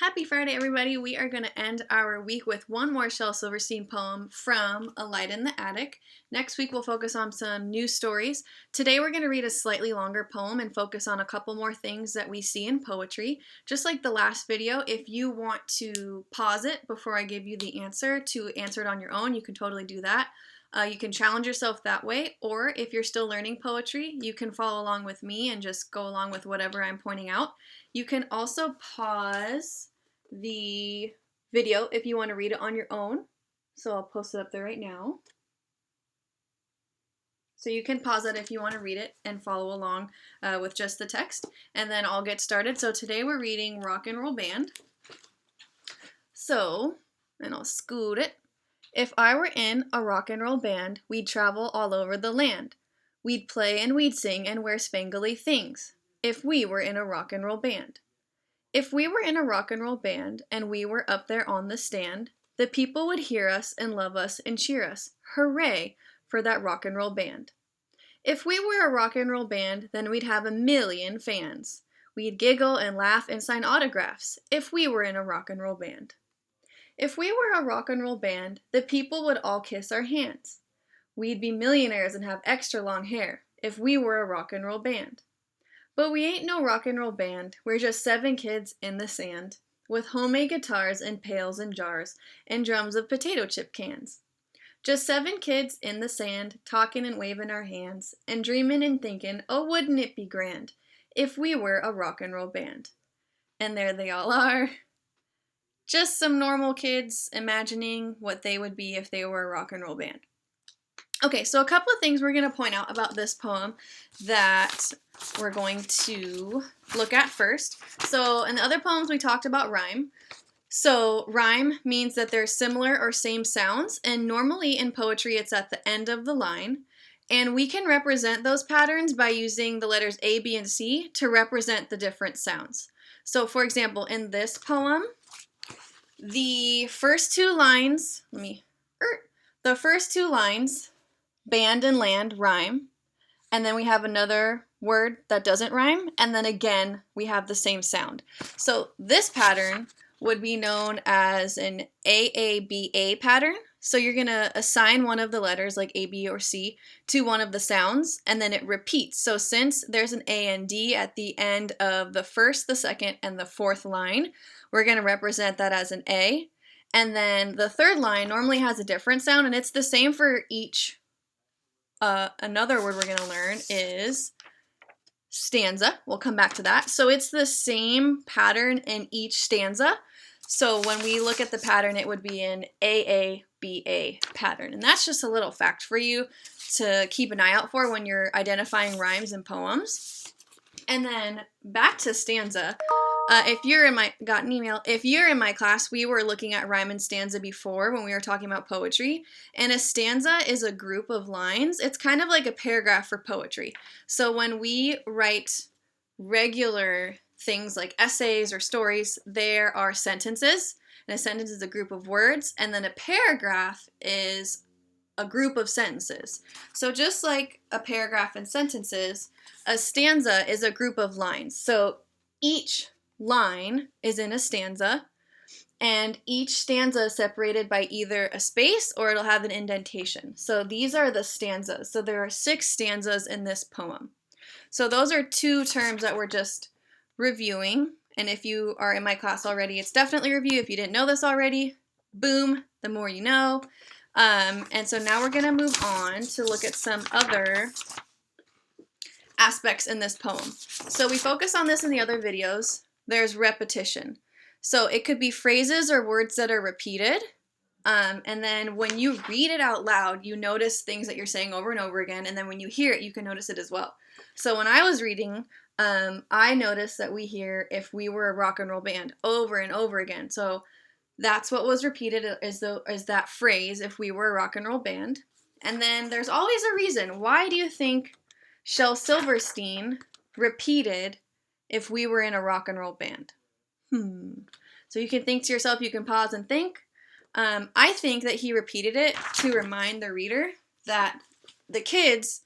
Happy Friday, everybody. We are going to end our week with one more Shel Silverstein poem from A Light in the Attic. Next week, we'll focus on some news stories. Today, we're going to read a slightly longer poem and focus on a couple more things that we see in poetry. Just like the last video, if you want to pause it before I give you the answer to answer it on your own, you can totally do that. You can challenge yourself that way, or if you're still learning poetry, you can follow along with me and just go along with whatever I'm pointing out. You can also pause the video if you want to read it on your own. So I'll post it up there right now. So you can pause it if you want to read it and follow along with just the text. And then I'll get started. So today we're reading Rock and Roll Band. And I'll scoot it. If I were in a rock and roll band, we'd travel all over the land. We'd play and we'd sing and wear spangly things. If we were in a rock and roll band. If we were in a rock and roll band and we were up there on the stand, the people would hear us and love us and cheer us. Hooray for that rock and roll band. If we were a rock and roll band, then we'd have 1,000,000 fans. We'd giggle and laugh and sign autographs if we were in a rock and roll band. If we were a rock and roll band, the people would all kiss our hands. We'd be millionaires and have extra long hair if we were a rock and roll band. But we ain't no rock and roll band, we're just 7 kids in the sand, with homemade guitars and pails and jars, and drums of potato chip cans. Just 7 kids in the sand, talking and waving our hands, and dreaming and thinking, oh wouldn't it be grand, if we were a rock and roll band. And there they all are. Just some normal kids imagining what they would be if they were a rock and roll band. Okay, so a couple of things we're going to point out about this poem that we're going to look at first. So in the other poems we talked about rhyme. So rhyme means that they're similar or same sounds, and normally in poetry it's at the end of the line. And we can represent those patterns by using the letters A, B, and C to represent the different sounds. So for example, in this poem, the first two lines, band and land, rhyme, and then we have another word that doesn't rhyme, and then again we have the same sound. So this pattern would be known as an AABA pattern. So you're going to assign one of the letters, like A, B, or C, to one of the sounds, and then it repeats. So since there's an A and D at the end of the first, the second, and the fourth line, we're going to represent that as an A. And then the third line normally has a different sound, and it's the same for each. Another word we're going to learn is stanza. We'll come back to that. So it's the same pattern in each stanza. So when we look at the pattern, it would be an AABA pattern. And that's just a little fact for you to keep an eye out for when you're identifying rhymes and poems. And then back to stanza. If you're in my class, we were looking at rhyme and stanza before when we were talking about poetry. And a stanza is a group of lines. It's kind of like a paragraph for poetry. So when we write regular things like essays or stories, there are sentences. And a sentence is a group of words. And then a paragraph is a group of sentences. So just like a paragraph and sentences, a stanza is a group of lines. So each line is in a stanza, and each stanza is separated by either a space or it'll have an indentation. So these are the stanzas. So there are 6 stanzas in this poem. So those are 2 terms that we're just reviewing. And if you are in my class already, it's definitely review. If you didn't know this already, boom, the more you know. And so now we're going to move on to look at some other aspects in this poem. So we focus on this in the other videos. There's repetition. So it could be phrases or words that are repeated. And then when you read it out loud, you notice things that you're saying over and over again. And then when you hear it, you can notice it as well. So when I was reading, I noticed that we hear if we were a rock and roll band over and over again. So that's what was repeated is that phrase, if we were a rock and roll band. And then there's always a reason. Why do you think Shel Silverstein repeated if we were in a rock and roll band? So you can think to yourself, you can pause and think. I think that he repeated it to remind the reader that the kids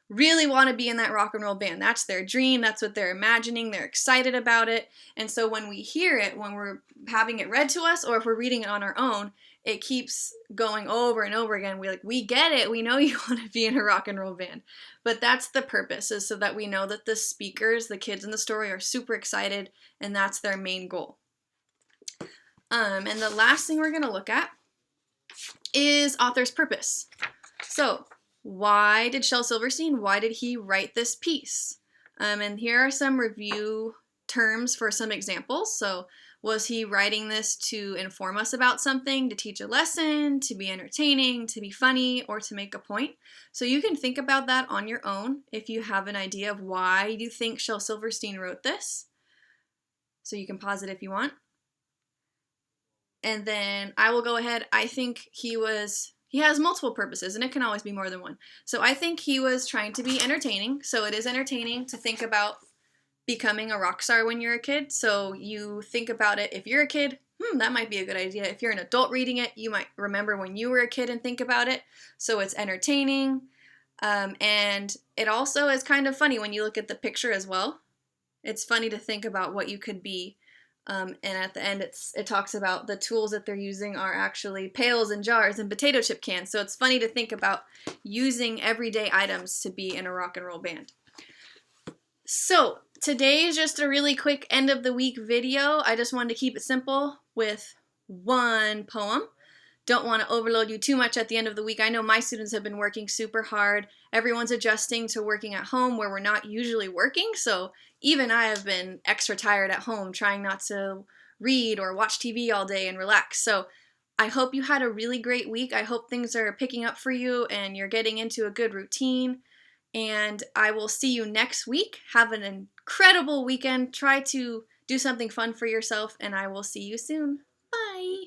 really want to be in that rock and roll band. That's their dream. That's what they're imagining. They're excited about it. And so when we hear it, when we're having it read to us, or if we're reading it on our own, it keeps going over and over again. We get it. We know you want to be in a rock and roll band. But that's the purpose, is so that we know that the speakers, the kids in the story, are super excited, and that's their main goal. And the last thing we're going to look at is author's purpose. So, why did Shel Silverstein, why did he write this piece? And here are some review terms for some examples. So, was he writing this to inform us about something, to teach a lesson, to be entertaining, to be funny, or to make a point? So you can think about that on your own if you have an idea of why you think Shel Silverstein wrote this. So you can pause it if you want. And then I will go ahead. I think he has multiple purposes, and it can always be more than one. So I think he was trying to be entertaining. So it is entertaining to think about becoming a rock star when you're a kid. So you think about it. If you're a kid, that might be a good idea. If you're an adult reading it, you might remember when you were a kid and think about it. So it's entertaining. And it also is kind of funny when you look at the picture as well. It's funny to think about what you could be. And at the end, it talks about the tools that they're using are actually pails and jars and potato chip cans. So it's funny to think about using everyday items to be in a rock and roll band. So today is just a really quick end of the week video. I just wanted to keep it simple with one poem. Don't want to overload you too much at the end of the week. I know my students have been working super hard. Everyone's adjusting to working at home where we're not usually working. So even I have been extra tired at home trying not to read or watch TV all day and relax. So I hope you had a really great week. I hope things are picking up for you and you're getting into a good routine. And I will see you next week. Have an incredible weekend. Try to do something fun for yourself, and I will see you soon. Bye.